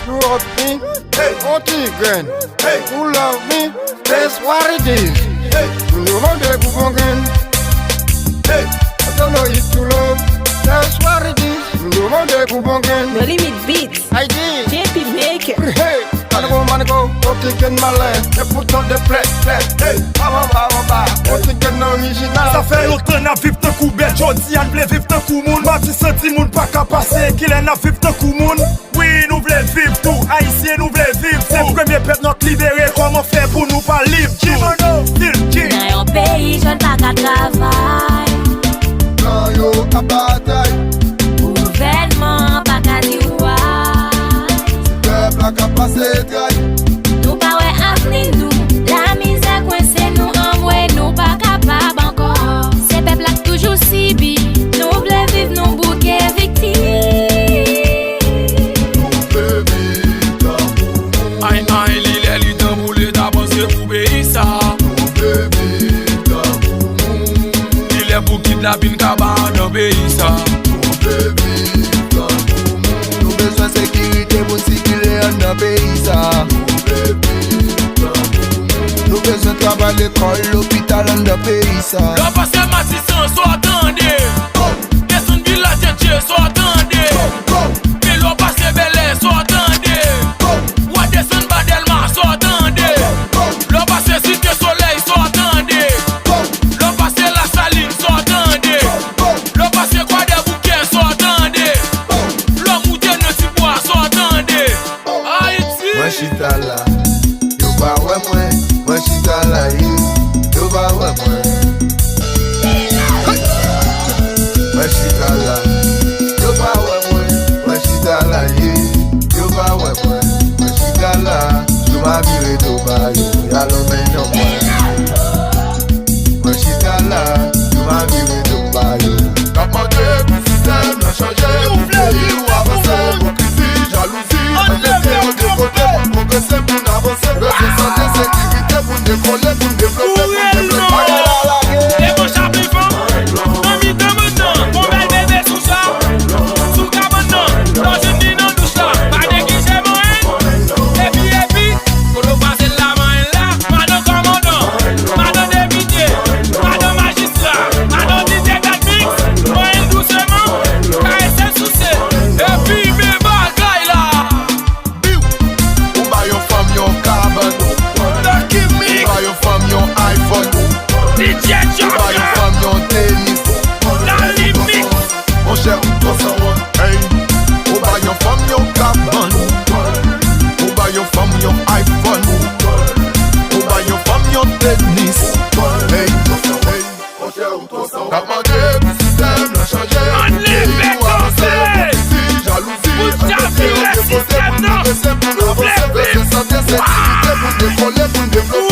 You hurt me, again. You love me, that's what it is. You know they go again. I don't know if you love, that's what it is. You know they go again. No Limit Beats. I did. JP Maker. Hey, man go, again my land. They put on the plate. Hey, again original. Ça fait longtemps n'a vivre tant coup bête, jodi an ble vivre tant coup moun. Mati senti moun pa ka pase, qu'il en a vivre tant coup moun. Oui, nous voulons vivre tout, haïtien nous voulons vivre. C'est premier peuple notre libéré, comment faire pour nous pas libre? Kimono, still Dans un pays, je n'ai pas qu'à travailler. Dans yo apartheid. Gouvernement, pas qu'à dire Peuple a qu'à passer trail. nous pas ouais avenir nous. La misère coincée nous envoie, nous pas capable encore. Ces peuples là toujours subi. Nous voulons vivre nos bouquets victimes. Aïe aïe, l'île est dans moulé d'avancer pour payer ça. Il est pour kidnapper une cabane dans pays ça. Nous besoin de sécurité pour circuler dans le pays ça. Nous besoin de travail, l'école, l'hôpital dans le pays ça. Là passé Massisson, soit attendez. Descend village de Dieu, soit attendez. Puis là passé Belay, soit attendez. Ou descend Badelma, soit attendez. Là passé Cité Soleil, soit attendez. Là passé La Saline, soit attendez. Là passé Croix des Bouquets, soit attendez. Là Moudé Notibois, soit attendez. Haïti. Moi j'suis là, yo pas ouais moi j'suis là, yo pas ouais moi. Moi j'suis là, yo pas ouais moi j'suis là, yo pas ouais moi j'suis là. Je m'habille de bail, y'a l'homme non moi j'suis là, je m'habille de bail. T'as pas de système, n'a changé, ou pays ou avancé, hypocrisie, jalousie, on est de côté pour progresser, pour avancer, besoin de santé, sécurité, pour décoller, pour développer, pour développer. Et mon chapitre, ami de mon temps, mon bel bébé sous ça, sous cabanon, dans une dîne en douce là, pas de qui c'est moi, et puis, pour nous passer la main là, madame commandant, madame député, madame magistrat, madame directeur mix, moi doucement, KSL sous et puis mes bagailles là. Ou buy your fam your carbon, Lucky buy your fam your iPhone, DJ buy your Joker, fam your tennis. la limite. Mon cher, hey. Ou buy your fam your carbon, ou buy your fam your iPhone, ou buy your fam your tennis. Hey, hey. T'as demandé du système, n'a changé. On les fait danser. Jalousie, Vous avez le système, non. pour avancer, besoin de santé, sécurité, pour décoller, pour développer.